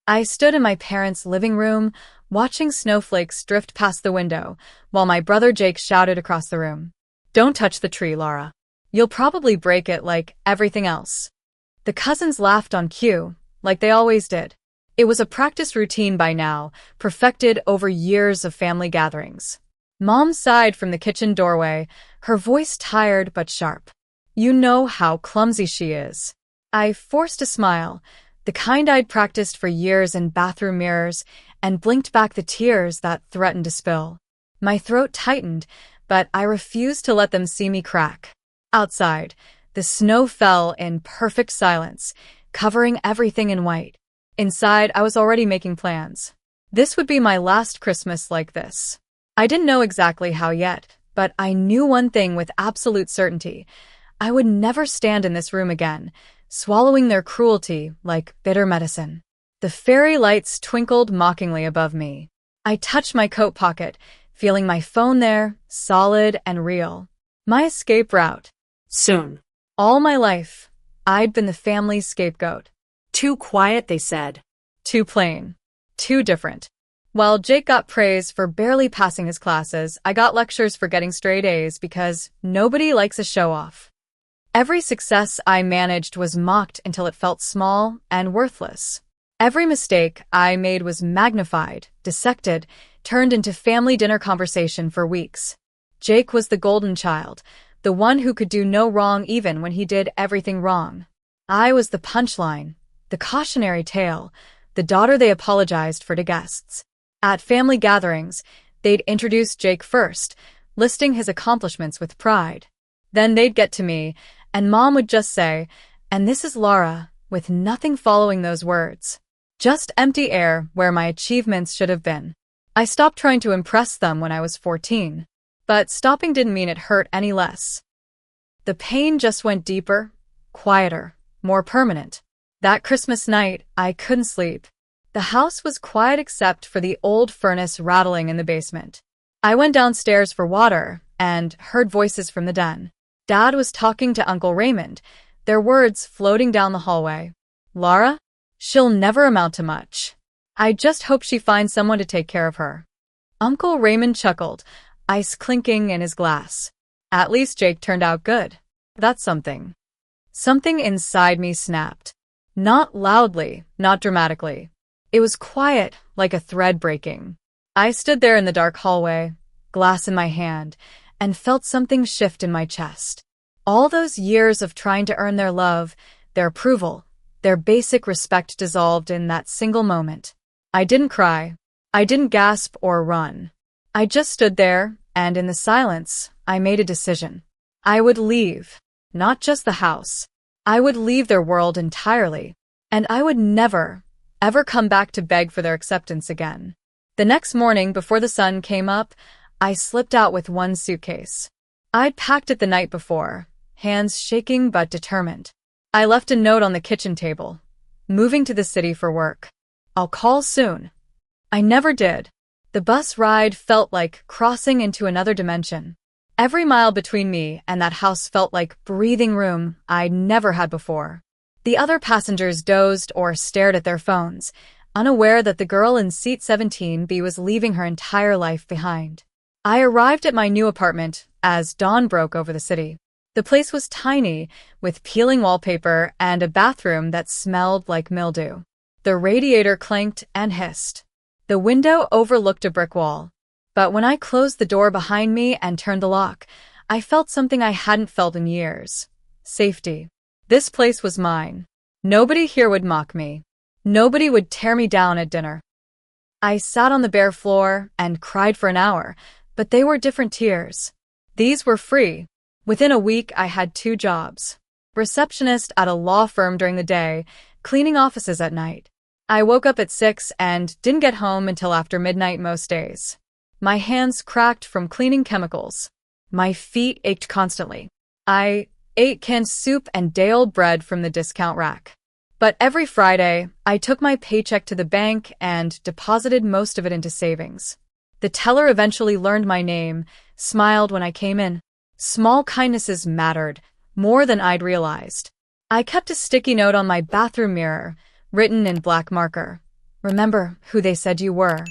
I stood in my parents' living room, watching snowflakes drift past the window, while my brother Jake shouted across the room, "Don't touch the tree, Laura. You'll probably break it like everything else." The cousins laughed on cue, like they always did. It was a practice routine by now, perfected over years of family gatherings. Mom sighed from the kitchen doorway, her voice tired but sharp. "You know how clumsy she is." I forced a smile, the kind I'd practiced for years in bathroom mirrors, and blinked back the tears that threatened to spill. My throat tightened, but I refused to let them see me crack. Outside, the snow fell in perfect silence, covering everything in white. Inside, I was already making plans. This would be my last Christmas like this. I didn't know exactly how yet, but I knew one thing with absolute certainty. I would never stand in this room again, swallowing their cruelty like bitter medicine. The fairy lights twinkled mockingly above me. I touched my coat pocket, feeling my phone there, solid and real. My escape route. Soon. All my life, I'd been the family's scapegoat. Too quiet, they said. Too plain. Too different. While Jake got praise for barely passing his classes, I got lectures for getting straight A's because nobody likes a show-off. Every success I managed was mocked until it felt small and worthless. Every mistake I made was magnified, dissected, turned into family dinner conversation for weeks. Jake was the golden child, the one who could do no wrong even when he did everything wrong. I was the punchline, the cautionary tale, the daughter they apologized for to guests. At family gatherings, they'd introduce Jake first, listing his accomplishments with pride. Then they'd get to me, and Mom would just say, "And this is Laura," with nothing following those words. Just empty air where my achievements should have been. I stopped trying to impress them when I was 14, but stopping didn't mean it hurt any less. The pain just went deeper, quieter, more permanent. That Christmas night, I couldn't sleep. The house was quiet except for the old furnace rattling in the basement. I went downstairs for water and heard voices from the den. Dad was talking to Uncle Raymond, their words floating down the hallway. "Laura? She'll never amount to much. I just hope she finds someone to take care of her." Uncle Raymond chuckled, ice clinking in his glass. "At least Jake turned out good. That's something." Something inside me snapped. Not loudly, not dramatically. It was quiet, like a thread breaking. I stood there in the dark hallway, glass in my hand, and felt something shift in my chest. All those years of trying to earn their love, their approval, their basic respect dissolved in that single moment. I didn't cry. I didn't gasp or run. I just stood there, and in the silence, I made a decision. I would leave. Not just the house. I would leave their world entirely. And I would never, ever come back to beg for their acceptance again. The next morning, before the sun came up, I slipped out with one suitcase. I'd packed it the night before, hands shaking but determined. I left a note on the kitchen table. "Moving to the city for work. I'll call soon." I never did. The bus ride felt like crossing into another dimension. Every mile between me and that house felt like breathing room I'd never had before. The other passengers dozed or stared at their phones, unaware that the girl in seat 17B was leaving her entire life behind. I arrived at my new apartment as dawn broke over the city. The place was tiny, with peeling wallpaper and a bathroom that smelled like mildew. The radiator clanked and hissed. The window overlooked a brick wall. But when I closed the door behind me and turned the lock, I felt something I hadn't felt in years. Safety. This place was mine. Nobody here would mock me. Nobody would tear me down at dinner. I sat on the bare floor and cried for an hour, but they were different tears. These were free. Within a week, I had 2 jobs. Receptionist at a law firm during the day, cleaning offices at night. I woke up at 6 and didn't get home until after midnight most days. My hands cracked from cleaning chemicals. My feet ached constantly. I ate canned soup and day-old bread from the discount rack. But every Friday, I took my paycheck to the bank and deposited most of it into savings. The teller eventually learned my name, smiled when I came in. Small kindnesses mattered, more than I'd realized. I kept a sticky note on my bathroom mirror, written in black marker. Remember who they said you were.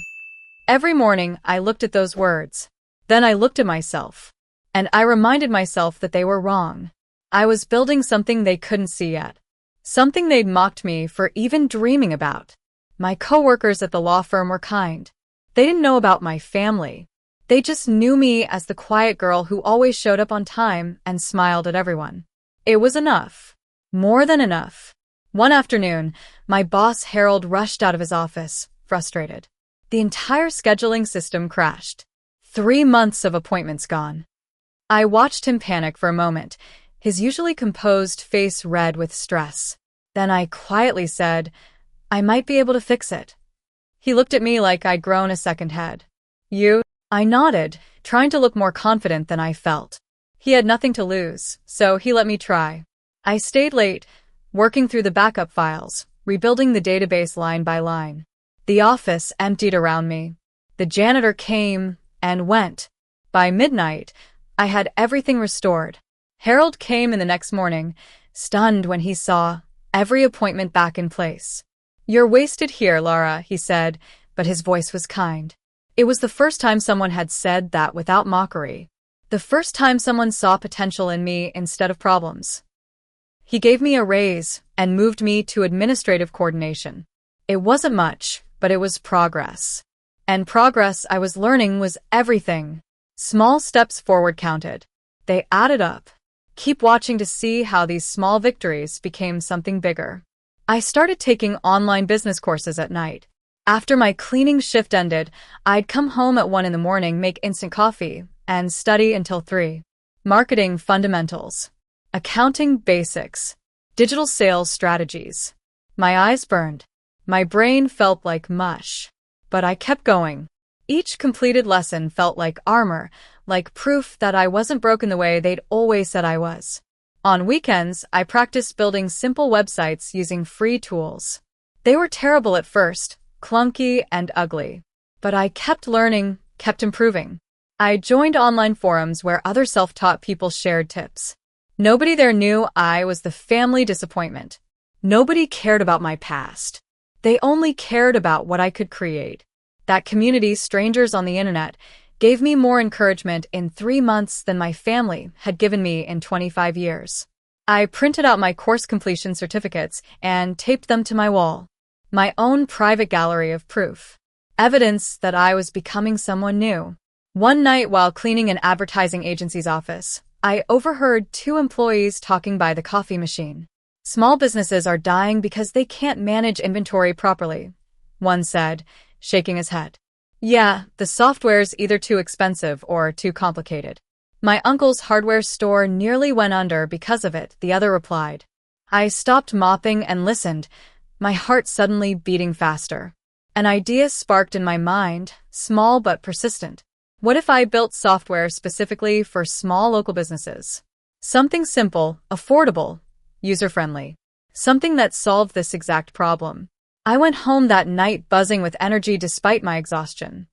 Every morning, I looked at those words. Then I looked at myself. And I reminded myself that they were wrong. I was building something they couldn't see yet. Something they'd mocked me for even dreaming about. My coworkers at the law firm were kind. They didn't know about my family. They just knew me as the quiet girl who always showed up on time and smiled at everyone. It was enough. More than enough. One afternoon, my boss Harold rushed out of his office, frustrated. The entire scheduling system crashed. 3 months of appointments gone. I watched him panic for a moment, his usually composed face red with stress. Then I quietly said, "I might be able to fix it." He looked at me like I'd grown a second head. "You?" I nodded, trying to look more confident than I felt. He had nothing to lose, so he let me try. I stayed late, working through the backup files, rebuilding the database line by line. The office emptied around me. The janitor came and went. By midnight, I had everything restored. Harold came in the next morning, stunned when he saw every appointment back in place. "You're wasted here, Laura," he said, but his voice was kind. It was the first time someone had said that without mockery. The first time someone saw potential in me instead of problems. He gave me a raise and moved me to administrative coordination. It wasn't much, but it was progress. And progress I was learning was everything. Small steps forward counted. They added up. Keep watching to see how these small victories became something bigger. I started taking online business courses at night. After my cleaning shift ended, I'd come home at 1 in the morning, make instant coffee, and study until 3. Marketing fundamentals. Accounting basics. Digital sales strategies. My eyes burned. My brain felt like mush. But I kept going. Each completed lesson felt like armor, like proof that I wasn't broken the way they'd always said I was. On weekends, I practiced building simple websites using free tools. They were terrible at first, clunky and ugly. But I kept learning, kept improving. I joined online forums where other self-taught people shared tips. Nobody there knew I was the family disappointment. Nobody cared about my past. They only cared about what I could create. That community, strangers on the internet, gave me more encouragement in 3 months than my family had given me in 25 years. I printed out my course completion certificates and taped them to my wall. My own private gallery of proof. Evidence that I was becoming someone new. One night while cleaning an advertising agency's office, I overheard 2 employees talking by the coffee machine. "Small businesses are dying because they can't manage inventory properly," one said, shaking his head. "Yeah, the software's either too expensive or too complicated. My uncle's hardware store nearly went under because of it," the other replied. I stopped mopping and listened, my heart suddenly beating faster. An idea sparked in my mind, small but persistent. What if I built software specifically for small local businesses? Something simple, affordable, user-friendly. Something that solved this exact problem. I went home that night buzzing with energy despite my exhaustion.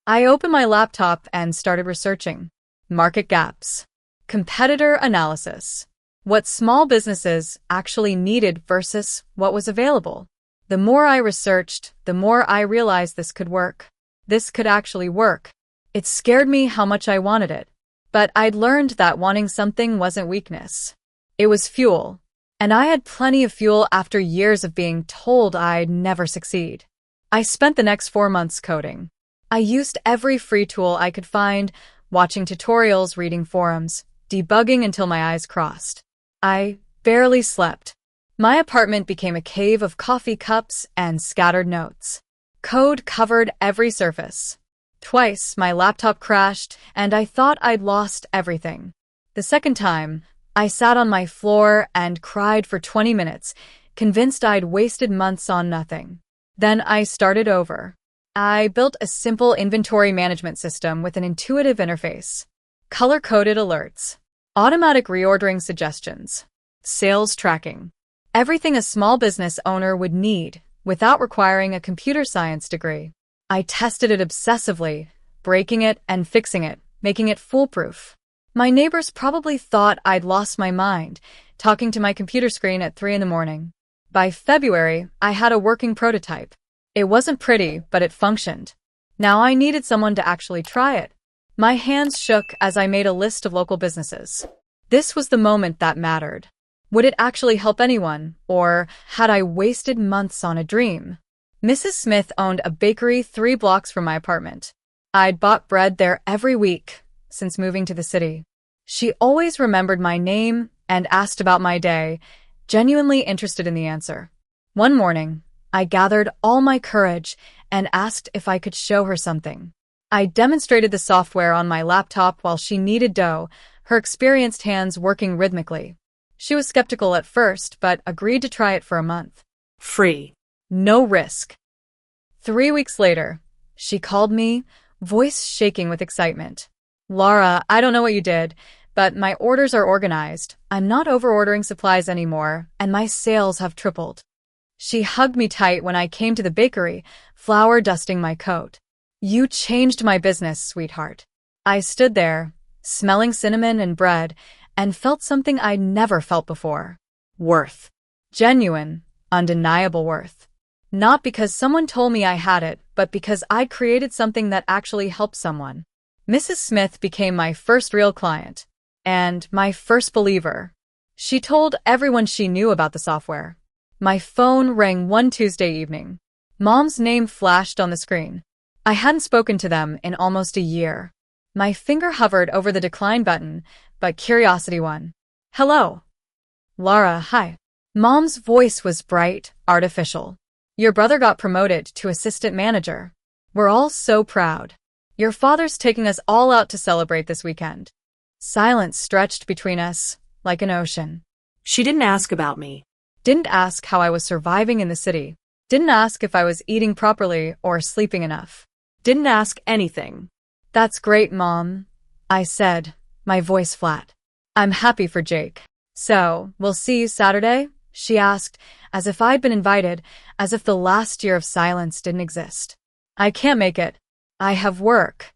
I opened my laptop and started researching. Market gaps. Competitor analysis. What small businesses actually needed versus what was available. The more I researched, the more I realized this could work. This could actually work. It scared me how much I wanted it. But I'd learned that wanting something wasn't weakness. It was fuel. And I had plenty of fuel after years of being told I'd never succeed. I spent the next 4 months coding. I used every free tool I could find, watching tutorials, reading forums, debugging until my eyes crossed. I barely slept. My apartment became a cave of coffee cups and scattered notes. Code covered every surface. Twice, my laptop crashed, and I thought I'd lost everything. The second time, I sat on my floor and cried for 20 minutes, convinced I'd wasted months on nothing. Then I started over. I built a simple inventory management system with an intuitive interface. Color-coded alerts. Automatic reordering suggestions. Sales tracking. Everything a small business owner would need, without requiring a computer science degree. I tested it obsessively, breaking it and fixing it, making it foolproof. My neighbors probably thought I'd lost my mind, talking to my computer screen at 3 in the morning. By February, I had a working prototype. It wasn't pretty, but it functioned. Now I needed someone to actually try it. My hands shook as I made a list of local businesses. This was the moment that mattered. Would it actually help anyone, or had I wasted months on a dream? Mrs. Smith owned a bakery 3 blocks from my apartment. I'd bought bread there every week since moving to the city. She always remembered my name and asked about my day, genuinely interested in the answer. One morning, I gathered all my courage and asked if I could show her something. I demonstrated the software on my laptop while she kneaded dough, her experienced hands working rhythmically. She was skeptical at first, but agreed to try it for a month. Free. No risk. 3 weeks later, she called me, voice shaking with excitement. Laura, I don't know what you did, but my orders are organized. I'm not over-ordering supplies anymore, and my sales have tripled. She hugged me tight when I came to the bakery, flour dusting my coat. You changed my business, sweetheart. I stood there, smelling cinnamon and bread, and felt something I'd never felt before. Worth. Genuine, undeniable worth. Not because someone told me I had it, but because I'd created something that actually helped someone. Mrs. Smith became my first real client, and my first believer. She told everyone she knew about the software. My phone rang one Tuesday evening. Mom's name flashed on the screen. I hadn't spoken to them in almost a year. My finger hovered over the decline button, but curiosity won. Hello. Laura, hi. Mom's voice was bright, artificial. Your brother got promoted to assistant manager. We're all so proud. Your father's taking us all out to celebrate this weekend. Silence stretched between us, like an ocean. She didn't ask about me. Didn't ask how I was surviving in the city. Didn't ask if I was eating properly or sleeping enough. Didn't ask anything. That's great, Mom, I said, my voice flat. I'm happy for Jake. So, we'll see you Saturday? She asked, as if I'd been invited, as if the last year of silence didn't exist. I can't make it. I have work.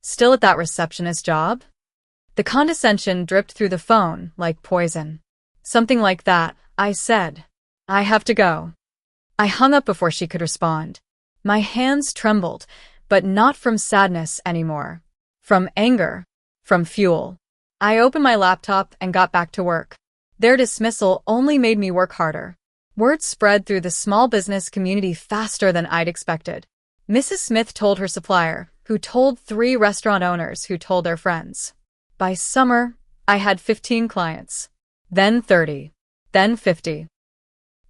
Still at that receptionist job? The condescension dripped through the phone like poison. Something like that, I said. I have to go. I hung up before she could respond. My hands trembled, but not from sadness anymore. From anger. From fuel. I opened my laptop and got back to work. Their dismissal only made me work harder. Word spread through the small business community faster than I'd expected. Mrs. Smith told her supplier, who told 3 restaurant owners who told their friends. By summer, I had 15 clients. Then 30. Then 50.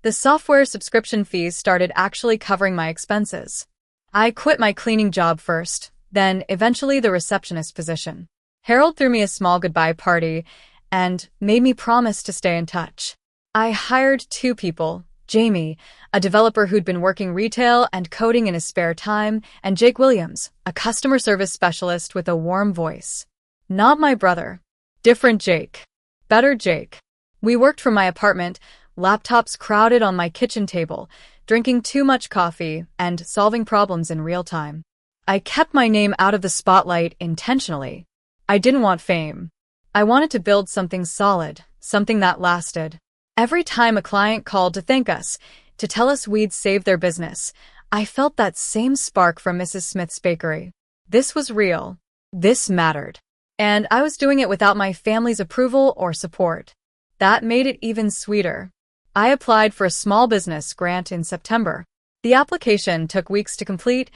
The software subscription fees started actually covering my expenses. I quit my cleaning job first, then eventually the receptionist position. Harold threw me a small goodbye party and made me promise to stay in touch. I hired 2 people, Jamie, a developer who'd been working retail and coding in his spare time, and Jake Williams, a customer service specialist with a warm voice. Not my brother. Different Jake. Better Jake. We worked from my apartment, laptops crowded on my kitchen table, drinking too much coffee and solving problems in real time. I kept my name out of the spotlight intentionally. I didn't want fame. I wanted to build something solid, something that lasted. Every time a client called to thank us, to tell us we'd saved their business, I felt that same spark from Mrs. Smith's bakery. This was real. This mattered. And I was doing it without my family's approval or support. That made it even sweeter. I applied for a small business grant in September. The application took weeks to complete,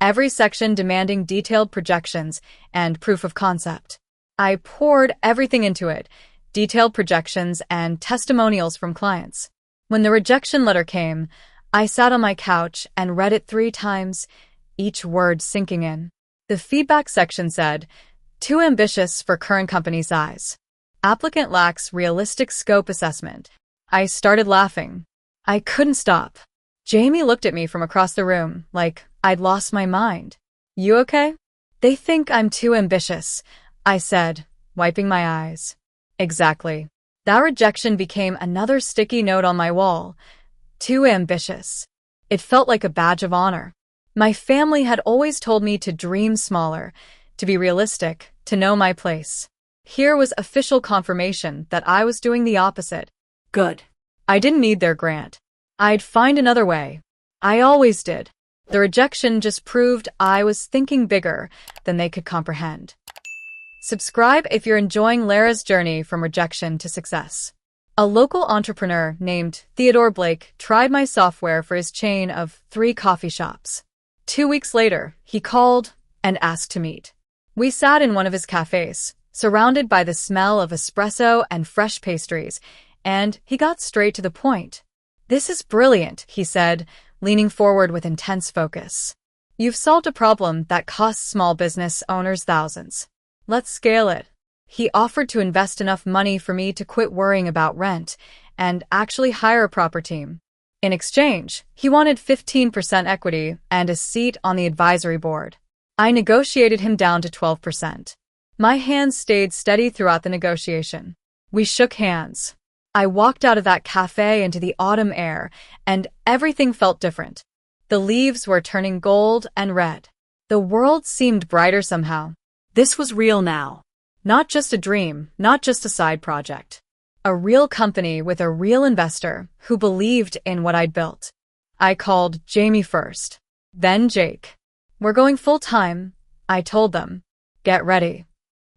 every section demanding detailed projections and proof of concept. I poured everything into it, detailed projections and testimonials from clients. When the rejection letter came, I sat on my couch and read it 3 times, each word sinking in. The feedback section said, "Too ambitious for current company size. Applicant lacks realistic scope assessment." I started laughing. I couldn't stop. Jamie looked at me from across the room, like I'd lost my mind. You okay? They think I'm too ambitious, I said, wiping my eyes. Exactly. That rejection became another sticky note on my wall. Too ambitious. It felt like a badge of honor. My family had always told me to dream smaller, to be realistic, to know my place. Here was official confirmation that I was doing the opposite. Good. I didn't need their grant. I'd find another way. I always did. The rejection just proved I was thinking bigger than they could comprehend. Subscribe if you're enjoying Lara's journey from rejection to success. A local entrepreneur named Theodore Blake tried my software for his chain of 3 coffee shops. 2 weeks later, he called and asked to meet. We sat in one of his cafes, surrounded by the smell of espresso and fresh pastries, and he got straight to the point. "This is brilliant," he said, leaning forward with intense focus. "You've solved a problem that costs small business owners thousands. Let's scale it." He offered to invest enough money for me to quit worrying about rent and actually hire a proper team. In exchange, he wanted 15% equity and a seat on the advisory board. I negotiated him down to 12%. My hands stayed steady throughout the negotiation. We shook hands. I walked out of that cafe into the autumn air, and everything felt different. The leaves were turning gold and red. The world seemed brighter somehow. This was real now. Not just a dream, not just a side project. A real company with a real investor who believed in what I'd built. I called Jamie first, then Jake. "We're going full-time," I told them. "Get ready."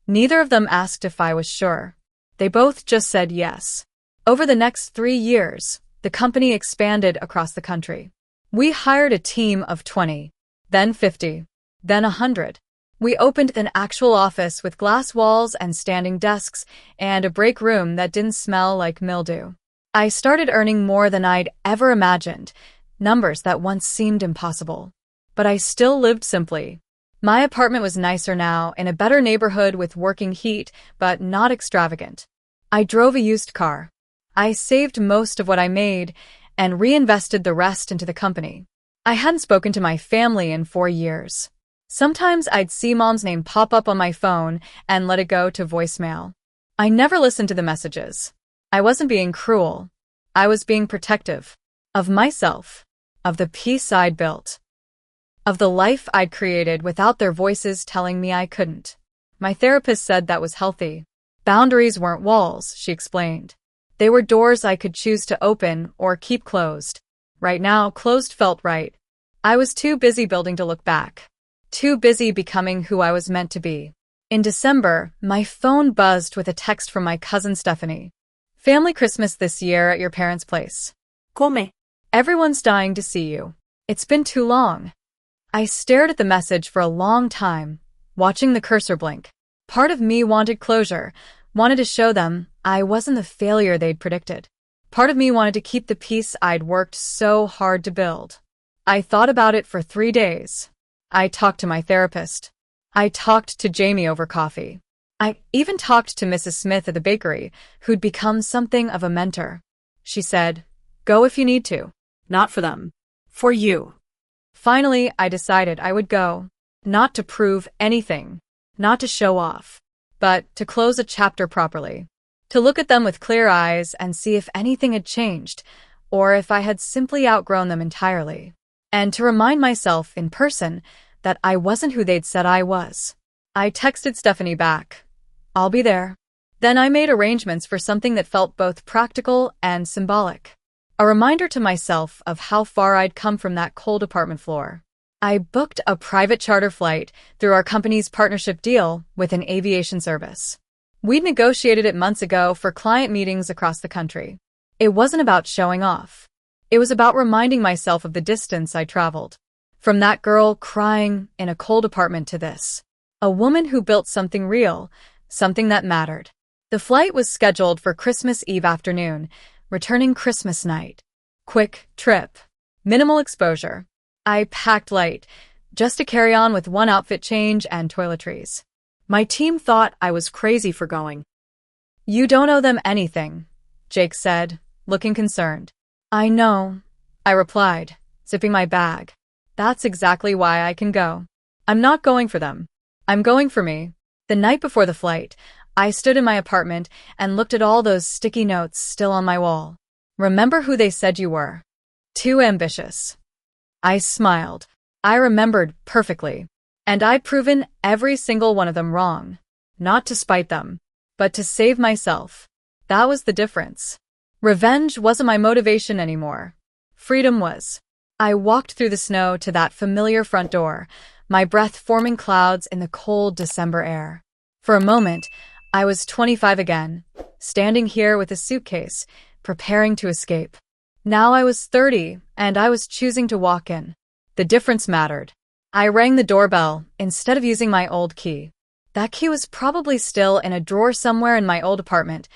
Neither of them asked if I was sure. They both just said yes. Over the next 3 years, the company expanded across the country. We hired a team of 20, then 50, then 100. We opened an actual office with glass walls and standing desks and a break room that didn't smell like mildew. I started earning more than I'd ever imagined, numbers that once seemed impossible. But I still lived simply. My apartment was nicer now, in a better neighborhood with working heat, but not extravagant. I drove a used car. I saved most of what I made and reinvested the rest into the company. I hadn't spoken to my family in 4 years. Sometimes I'd see Mom's name pop up on my phone and let it go to voicemail. I never listened to the messages. I wasn't being cruel. I was being protective. Of myself. Of the peace I'd built. Of the life I'd created without their voices telling me I couldn't. My therapist said that was healthy. Boundaries weren't walls, she explained. They were doors I could choose to open or keep closed. Right now, closed felt right. I was too busy building to look back. Too busy becoming who I was meant to be. In December, my phone buzzed with a text from my cousin Stephanie. "Family Christmas this year at your parents' place. Come. Everyone's dying to see you. It's been too long." I stared at the message for a long time, watching the cursor blink. Part of me wanted closure, wanted to show them I wasn't the failure they'd predicted. Part of me wanted to keep the peace I'd worked so hard to build. I thought about it for 3 days. I talked to my therapist. I talked to Jamie over coffee. I even talked to Mrs. Smith at the bakery, who'd become something of a mentor. She said, "Go if you need to." Not for them. For you. Finally, I decided I would go. Not to prove anything. Not to show off. But to close a chapter properly. To look at them with clear eyes and see if anything had changed, or if I had simply outgrown them entirely. And to remind myself in person that I wasn't who they'd said I was. I texted Stephanie back. "I'll be there." Then I made arrangements for something that felt both practical and symbolic. A reminder to myself of how far I'd come from that cold apartment floor. I booked a private charter flight through our company's partnership deal with an aviation service. We'd negotiated it months ago for client meetings across the country. It wasn't about showing off. It was about reminding myself of the distance I traveled. From that girl crying in a cold apartment to this. A woman who built something real, something that mattered. The flight was scheduled for Christmas Eve afternoon, returning Christmas night. Quick trip. Minimal exposure. I packed light, just to carry on with one outfit change and toiletries. My team thought I was crazy for going. "You don't owe them anything," Jake said, looking concerned. "I know," I replied, zipping my bag. "That's exactly why I can go. I'm not going for them. I'm going for me." The night before the flight, I stood in my apartment and looked at all those sticky notes still on my wall. "Remember who they said you were. Too ambitious." I smiled. I remembered perfectly. And I'd proven every single one of them wrong. Not to spite them, but to save myself. That was the difference. Revenge wasn't my motivation anymore. Freedom was. I walked through the snow to that familiar front door, my breath forming clouds in the cold December air. For a moment, I was 25 again, standing here with a suitcase, preparing to escape. Now I was 30, and I was choosing to walk in. The difference mattered. I rang the doorbell instead of using my old key. That key was probably still in a drawer somewhere in my old apartment,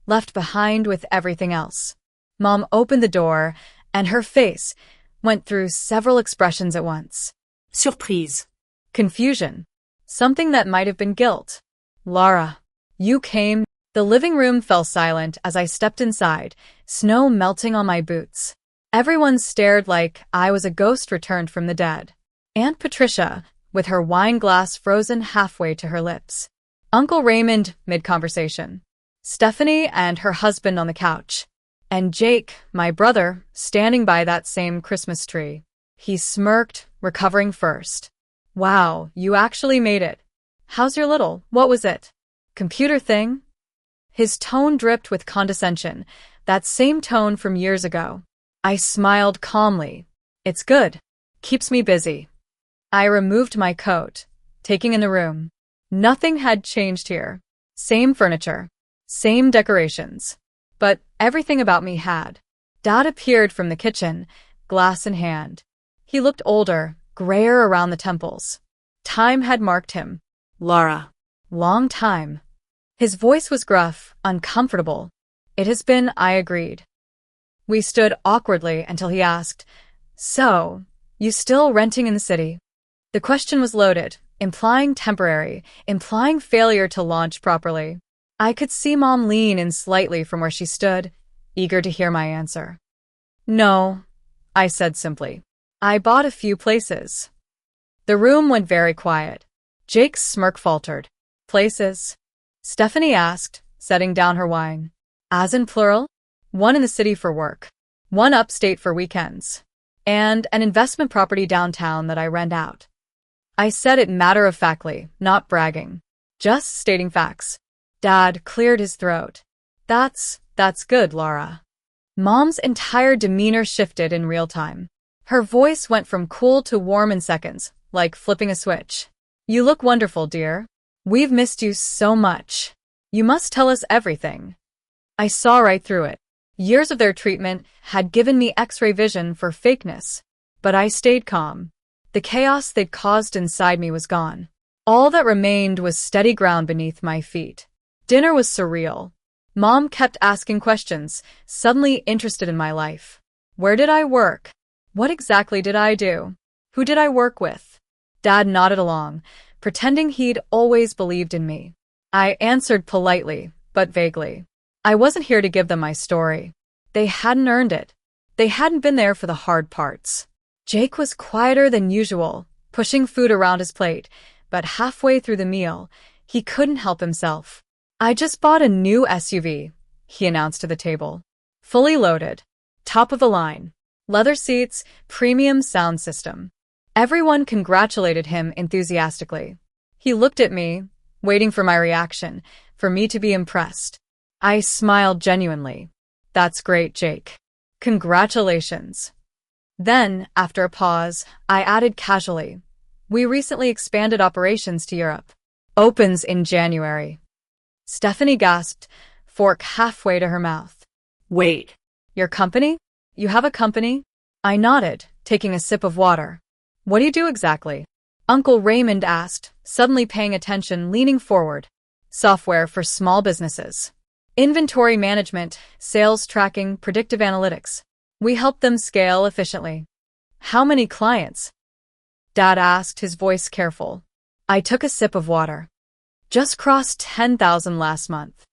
left behind with everything else. Mom opened the door, and her face went through several expressions at once. Surprise. Confusion. Something that might have been guilt. Lara, you came. The living room fell silent as I stepped inside, snow melting on my boots. Everyone stared like I was a ghost returned from the dead. Aunt Patricia, with her wine glass frozen halfway to her lips. Uncle Raymond, mid-conversation. Stephanie and her husband on the couch. And Jake, my brother, standing by that same Christmas tree. He smirked, recovering first. Wow, you actually made it. How's your what was it? Computer thing? His tone dripped with condescension, that same tone from years ago. I smiled calmly. It's good. Keeps me busy. I removed my coat, taking in the room. Nothing had changed here. Same furniture. Same decorations. But everything about me had. Dad appeared from the kitchen, glass in hand. He looked older, grayer around the temples. Time had marked him. Lara. Long time. His voice was gruff, uncomfortable. It has been, I agreed. We stood awkwardly until he asked, So, you still renting in the city? The question was loaded, implying temporary, implying failure to launch properly. I could see Mom lean in slightly from where she stood, eager to hear my answer. No, I said simply. I bought a few places. The room went very quiet. Jake's smirk faltered. Places? Stephanie asked, setting down her wine. As in plural? One in the city for work. One upstate for weekends. And an investment property downtown that I rent out. I said it matter-of-factly, not bragging. Just stating facts. Dad cleared his throat. That's good, Lara. Mom's entire demeanor shifted in real time. Her voice went from cool to warm in seconds, like flipping a switch. You look wonderful, dear. We've missed you so much. You must tell us everything. I saw right through it. Years of their treatment had given me X-ray vision for fakeness, but I stayed calm. The chaos they'd caused inside me was gone. All that remained was steady ground beneath my feet. Dinner was surreal. Mom kept asking questions, suddenly interested in my life. Where did I work? What exactly did I do? Who did I work with? Dad nodded along, pretending he'd always believed in me. I answered politely, but vaguely. I wasn't here to give them my story. They hadn't earned it. They hadn't been there for the hard parts. Jake was quieter than usual, pushing food around his plate, but halfway through the meal, he couldn't help himself. I just bought a new SUV, he announced to the table. Fully loaded. Top of the line. Leather seats, premium sound system. Everyone congratulated him enthusiastically. He looked at me, waiting for my reaction, for me to be impressed. I smiled genuinely. That's great, Jake. Congratulations. Then, after a pause, I added casually, we recently expanded operations to Europe. Opens in January. Stephanie gasped, fork halfway to her mouth. Wait. Your company? You have a company? I nodded, taking a sip of water. What do you do exactly? Uncle Raymond asked, suddenly paying attention, leaning forward. Software for small businesses. Inventory management, sales tracking, predictive analytics. We help them scale efficiently. How many clients? Dad asked, his voice careful. I took a sip of water. Just crossed 10,000 last month.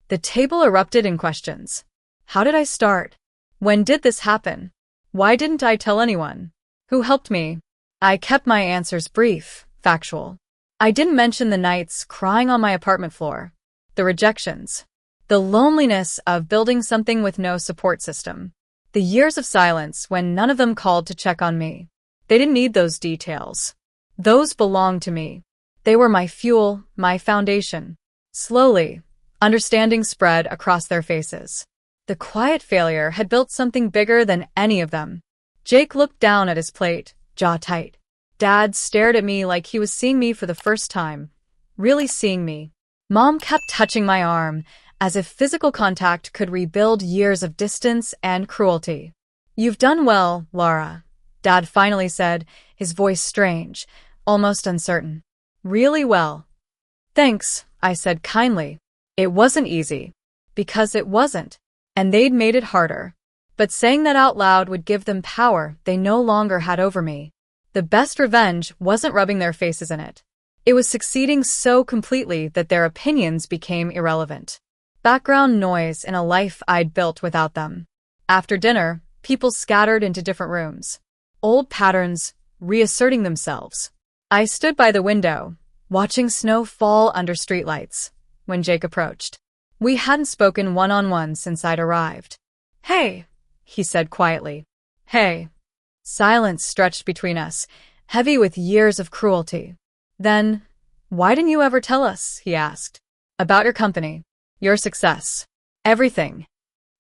The table erupted in questions. How did I start? When did this happen? Why didn't I tell anyone? Who helped me? I kept my answers brief, factual. I didn't mention the nights crying on my apartment floor, the rejections, the loneliness of building something with no support system, the years of silence when none of them called to check on me. They didn't need those details. Those belonged to me. They were my fuel, my foundation. Slowly, understanding spread across their faces. The quiet failure had built something bigger than any of them. Jake looked down at his plate, jaw tight. Dad stared at me like he was seeing me for the first time. Really seeing me. Mom kept touching my arm, as if physical contact could rebuild years of distance and cruelty. "You've done well, Laura," Dad finally said, his voice strange, almost uncertain. "Really well." "Thanks," I said kindly. It wasn't easy. Because it wasn't. And they'd made it harder. But saying that out loud would give them power they no longer had over me. The best revenge wasn't rubbing their faces in it. It was succeeding so completely that their opinions became irrelevant. Background noise in a life I'd built without them. After dinner, people scattered into different rooms. Old patterns reasserting themselves. I stood by the window, watching snow fall under streetlights, when Jake approached. We hadn't spoken one-on-one since I'd arrived. "Hey," he said quietly. "Hey." Silence stretched between us, heavy with years of cruelty. Then, "Why didn't you ever tell us?" he asked. "About your company, your success, everything."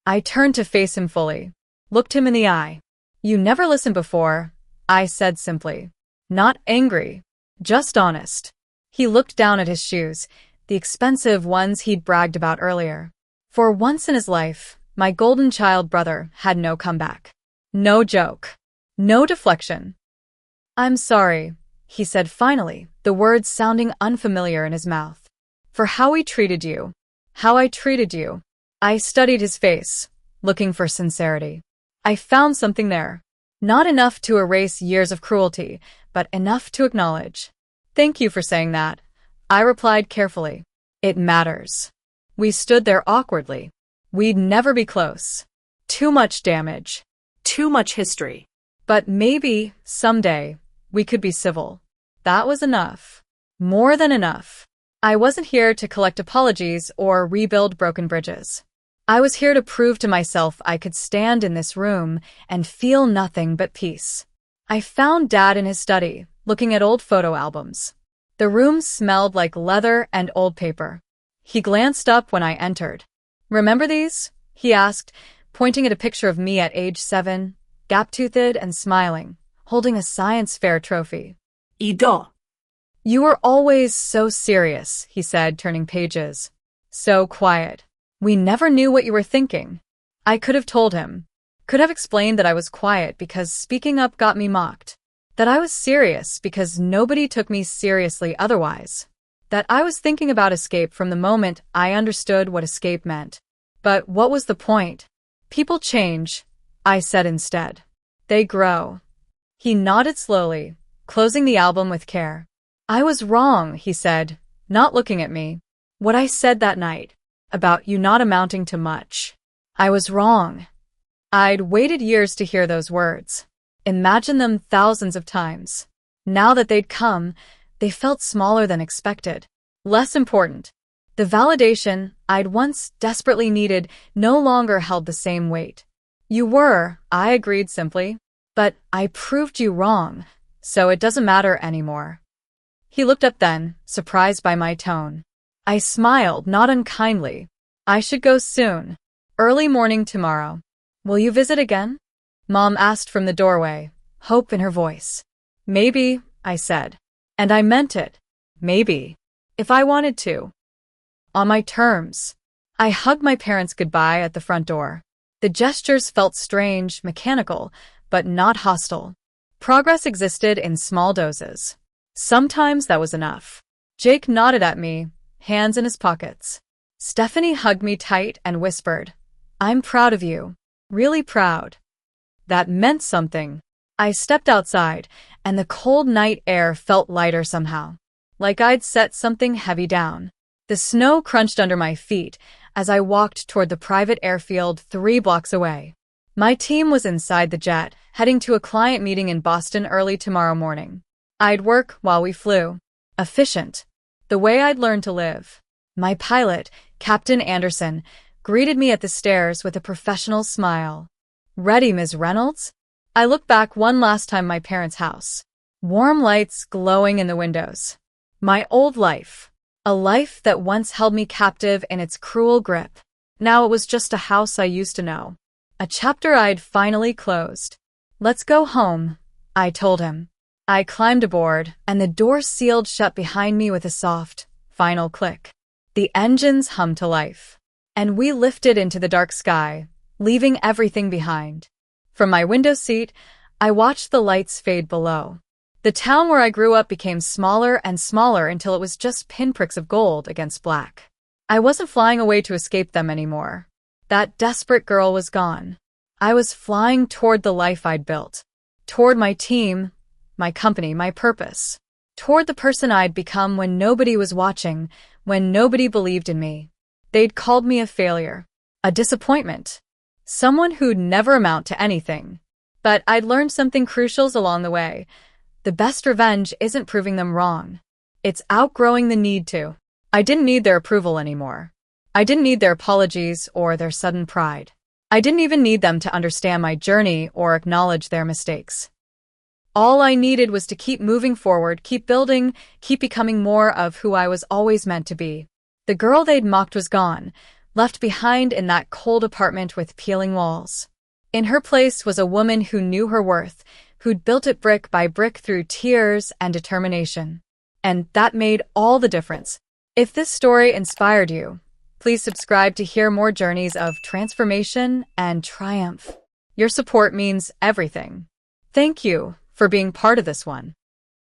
I turned to face him fully, looked him in the eye. "You never listened before," I said simply. Not angry, just honest. He looked down at his shoes, the expensive ones he'd bragged about earlier. For once in his life, my golden child brother had no comeback. No joke. No deflection. "I'm sorry," he said finally, the words sounding unfamiliar in his mouth. "For how we treated you. How I treated you." I studied his face, looking for sincerity. I found something there. Not enough to erase years of cruelty, but enough to acknowledge. "Thank you for saying that," I replied carefully. "It matters." We stood there awkwardly. We'd never be close. Too much damage. Too much history. But maybe, someday, we could be civil. That was enough. More than enough. I wasn't here to collect apologies or rebuild broken bridges. I was here to prove to myself I could stand in this room and feel nothing but peace. I found Dad in his study, looking at old photo albums. The room smelled like leather and old paper. He glanced up when I entered. "Remember these?" he asked, pointing at a picture of me at age 7, gap-toothed and smiling, holding a science fair trophy. Ido. "You were always so serious," he said, turning pages. "So quiet. We never knew what you were thinking." I could have told him. Could have explained that I was quiet because speaking up got me mocked. That I was serious because nobody took me seriously otherwise. That I was thinking about escape from the moment I understood what escape meant. But what was the point? "People change," I said instead. "They grow." He nodded slowly, closing the album with care. "I was wrong," he said, not looking at me. "What I said that night, about you not amounting to much. I was wrong." I'd waited years to hear those words. Imagine them thousands of times. Now that they'd come, they felt smaller than expected. Less important. The validation I'd once desperately needed no longer held the same weight. "You were," I agreed simply. "But I proved you wrong, so it doesn't matter anymore." He looked up then, surprised by my tone. I smiled, not unkindly. "I should go soon. Early morning tomorrow. Will you visit again?" Mom asked from the doorway, hope in her voice. "Maybe," I said. And I meant it. Maybe. If I wanted to. On my terms. I hugged my parents goodbye at the front door. The gestures felt strange, mechanical, but not hostile. Progress existed in small doses. Sometimes that was enough. Jake nodded at me, hands in his pockets. Stephanie hugged me tight and whispered, "I'm proud of you. Really proud." That meant something. I stepped outside, and the cold night air felt lighter somehow. Like I'd set something heavy down. The snow crunched under my feet as I walked toward the private airfield 3 blocks away. My team was inside the jet, heading to a client meeting in Boston early tomorrow morning. I'd work while we flew. Efficient. The way I'd learned to live. My pilot, Captain Anderson, greeted me at the stairs with a professional smile. "Ready, Ms. Reynolds?" I looked back one last time my parents' house. Warm lights glowing in the windows. My old life. A life that once held me captive in its cruel grip. Now it was just a house I used to know. A chapter I'd finally closed. Let's go home, I told him. I climbed aboard, and the door sealed shut behind me with a soft, final click. The engines hummed to life, and we lifted into the dark sky, leaving everything behind. From my window seat, I watched the lights fade below. The town where I grew up became smaller and smaller until it was just pinpricks of gold against black. I wasn't flying away to escape them anymore. That desperate girl was gone. I was flying toward the life I'd built, toward my team, my company, my purpose, toward the person I'd become when nobody was watching, when nobody believed in me. They'd called me a failure, a disappointment, someone who'd never amount to anything. But I'd learned something crucial along the way. The best revenge isn't proving them wrong. It's outgrowing the need to. I didn't need their approval anymore. I didn't need their apologies or their sudden pride. I didn't even need them to understand my journey or acknowledge their mistakes. All I needed was to keep moving forward, keep building, keep becoming more of who I was always meant to be. The girl they'd mocked was gone, left behind in that cold apartment with peeling walls. In her place was a woman who knew her worth, who'd built it brick by brick through tears and determination. And that made all the difference. If this story inspired you, please subscribe to hear more journeys of transformation and triumph. Your support means everything. Thank you for being part of this one.